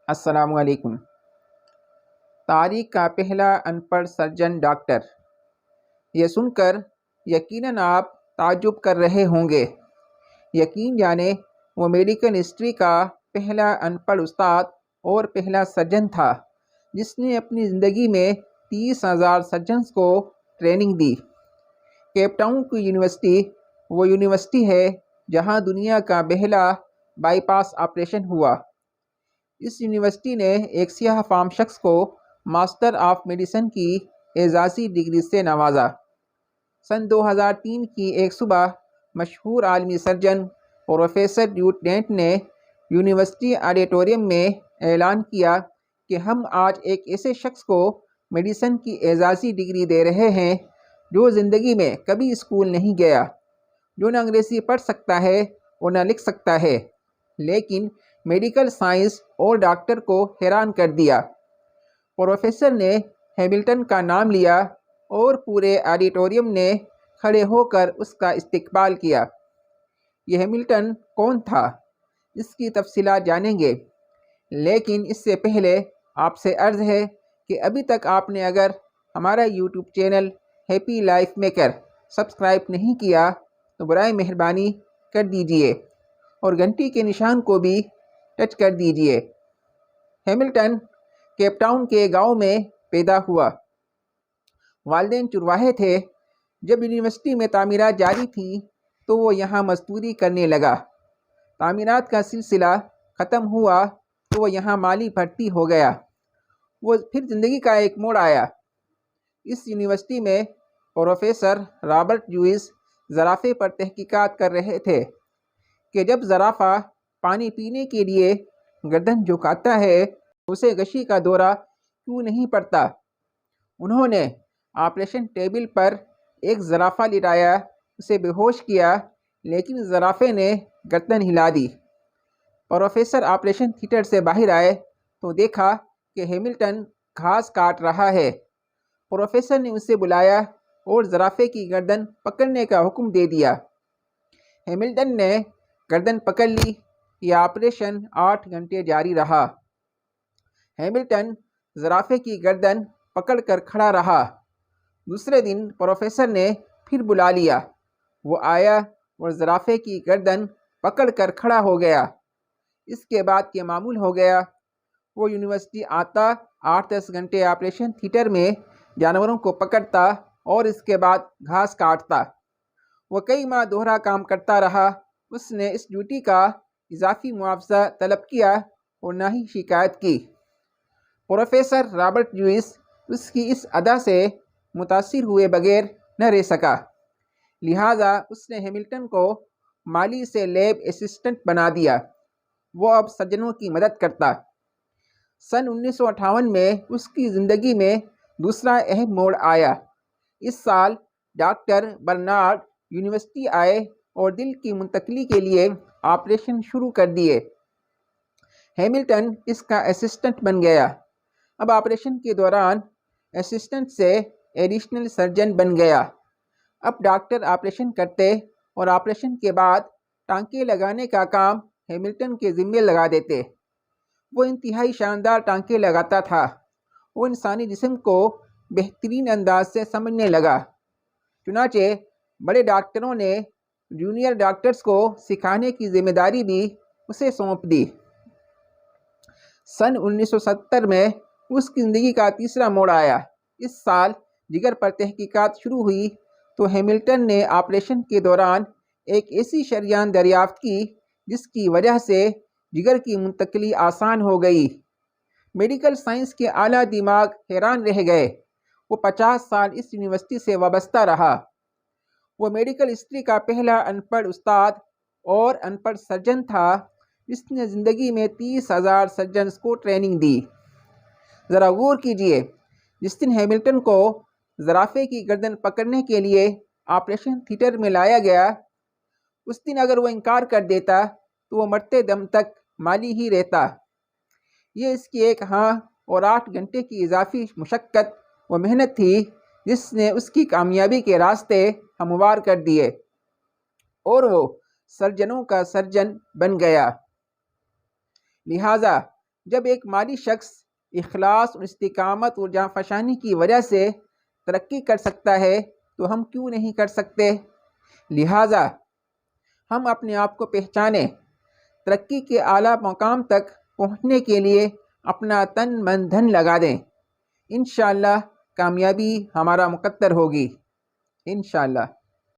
السلام علیکم۔ تاریخ کا پہلا ان پڑھ سرجن ڈاکٹر، یہ سن کر یقیناً آپ تعجب کر رہے ہوں گے۔ یقین جانیں وہ میڈیکل ہسٹری کا پہلا ان پڑھ استاد اور پہلا سرجن تھا جس نے اپنی زندگی میں 30,000 سرجنز کو ٹریننگ دی۔ کیپ ٹاؤن کی یونیورسٹی وہ یونیورسٹی ہے جہاں دنیا کا پہلا بائی پاس آپریشن ہوا۔ اس یونیورسٹی نے ایک سیاہ فام شخص کو ماسٹر آف میڈیسن کی اعزازی ڈگری سے نوازا۔ سن 2003 کی ایک صبح مشہور عالمی سرجن پروفیسر ڈیوٹ نے یونیورسٹی آڈیٹوریم میں اعلان کیا کہ ہم آج ایک ایسے شخص کو میڈیسن کی اعزازی ڈگری دے رہے ہیں جو زندگی میں کبھی اسکول نہیں گیا، جو نہ انگریزی پڑھ سکتا ہے اور نہ لکھ سکتا ہے، لیکن میڈیکل سائنس اور ڈاکٹر کو حیران کر دیا۔ پروفیسر نے ہیملٹن کا نام لیا اور پورے آڈیٹوریم نے کھڑے ہو کر اس کا استقبال کیا۔ یہ ہیملٹن کون تھا، اس کی تفصیلات جانیں گے، لیکن اس سے پہلے آپ سے عرض ہے کہ ابھی تک آپ نے اگر ہمارا YouTube channel happy life maker subscribe نہیں کیا تو برائے مہربانی کر دیجئے اور گھنٹی کے نشان کو بھی ٹچ کر دیجئے۔ ہیملٹن کیپ ٹاؤن کے گاؤں میں پیدا ہوا۔ والدین چرواہے تھے۔ جب یونیورسٹی میں تعمیرات جاری تھیں تو وہ یہاں مزدوری کرنے لگا۔ تعمیرات کا سلسلہ ختم ہوا تو وہ یہاں مالی بھرتی ہو گیا۔ وہ پھر زندگی کا ایک موڑ آیا۔ اس یونیورسٹی میں پروفیسر رابرٹ جوئس زرافے پر تحقیقات کر رہے تھے کہ جب زرافہ پانی پینے کے لیے گردن جھکاتا ہے اسے غشی کا دورہ کیوں نہیں پڑتا۔ انہوں نے آپریشن ٹیبل پر ایک زرافہ لٹایا، اسے بے ہوش کیا، لیکن زرافے نے گردن ہلا دی۔ پروفیسر آپریشن تھیٹر سے باہر آئے تو دیکھا کہ ہیملٹن گھاس کاٹ رہا ہے۔ پروفیسر نے اسے بلایا اور زرافے کی گردن پکڑنے کا حکم دے دیا۔ ہیملٹن نے گردن پکڑ لی۔ یہ آپریشن 8 گھنٹے جاری رہا۔ ہیملٹن زرافے کی گردن پکڑ کر کھڑا رہا۔ دوسرے دن پروفیسر نے پھر بلا لیا۔ وہ آیا اور زرافے کی گردن پکڑ کر کھڑا ہو گیا۔ اس کے بعد یہ معمول ہو گیا۔ وہ یونیورسٹی آتا، 8-10 گھنٹے آپریشن تھیٹر میں جانوروں کو پکڑتا اور اس کے بعد گھاس کاٹتا۔ وہ کئی ماہ دوہرا کام کرتا رہا۔ اس نے اس ڈیوٹی کا اضافی معاوضہ طلب کیا اور نہ ہی شکایت کی۔ پروفیسر رابرٹ جوئس اس کی اس ادا سے متاثر ہوئے بغیر نہ رہ سکا، لہٰذا اس نے ہیملٹن کو مالی سے لیب اسسٹنٹ بنا دیا۔ وہ اب سرجنوں کی مدد کرتا۔ سن 1958 میں اس کی زندگی میں دوسرا اہم موڑ آیا۔ اس سال ڈاکٹر برنارڈ یونیورسٹی آئے اور دل کی منتقلی کے لیے آپریشن شروع کر دیے۔ ہیملٹن اس کا اسسٹنٹ بن گیا۔ اب آپریشن کے دوران اسسٹنٹ سے ایڈیشنل سرجن بن گیا۔ اب ڈاکٹر آپریشن کرتے اور آپریشن کے بعد ٹانکے لگانے کا کام ہیملٹن کے ذمے لگا دیتے۔ وہ انتہائی شاندار ٹانکے لگاتا تھا۔ وہ انسانی جسم کو بہترین انداز سے سمجھنے لگا۔ چنانچہ بڑے ڈاکٹروں نے جونیئر ڈاکٹرز کو سکھانے کی ذمہ داری بھی اسے سونپ دی۔ سن 1970 میں اس کی زندگی کا تیسرا موڑ آیا۔ اس سال جگر پر تحقیقات شروع ہوئی تو ہیملٹن نے آپریشن کے دوران ایک ایسی شریان دریافت کی جس کی وجہ سے جگر کی منتقلی آسان ہو گئی۔ میڈیکل سائنس کے اعلیٰ دماغ حیران رہ گئے۔ وہ 50 سال اس یونیورسٹی سے وابستہ رہا۔ وہ میڈیکل ہسٹری کا پہلا ان پڑھ استاد اور ان پڑھ سرجن تھا جس نے زندگی میں 30,000 سرجنز کو ٹریننگ دی۔ ذرا غور کیجئے، جس دن ہیملٹن کو زرافے کی گردن پکڑنے کے لیے آپریشن تھیٹر میں لایا گیا، اس دن اگر وہ انکار کر دیتا تو وہ مرتے دم تک مالی ہی رہتا۔ یہ اس کی ایک ہاں اور 8 گھنٹے کی اضافی مشقت و محنت تھی جس نے اس کی کامیابی کے راستے ہموار کر دیے اور وہ سرجنوں کا سرجن بن گیا۔ لہٰذا جب ایک مالی شخص اخلاص اور استقامت اور جانفشانی کی وجہ سے ترقی کر سکتا ہے تو ہم کیوں نہیں کر سکتے؟ لہٰذا ہم اپنے آپ کو پہچانیں، ترقی کے اعلیٰ مقام تک پہنچنے کے لیے اپنا تن من دھن لگا دیں۔ انشاءاللہ کامیابی ہمارا مقدر ہوگی، انشاءاللہ۔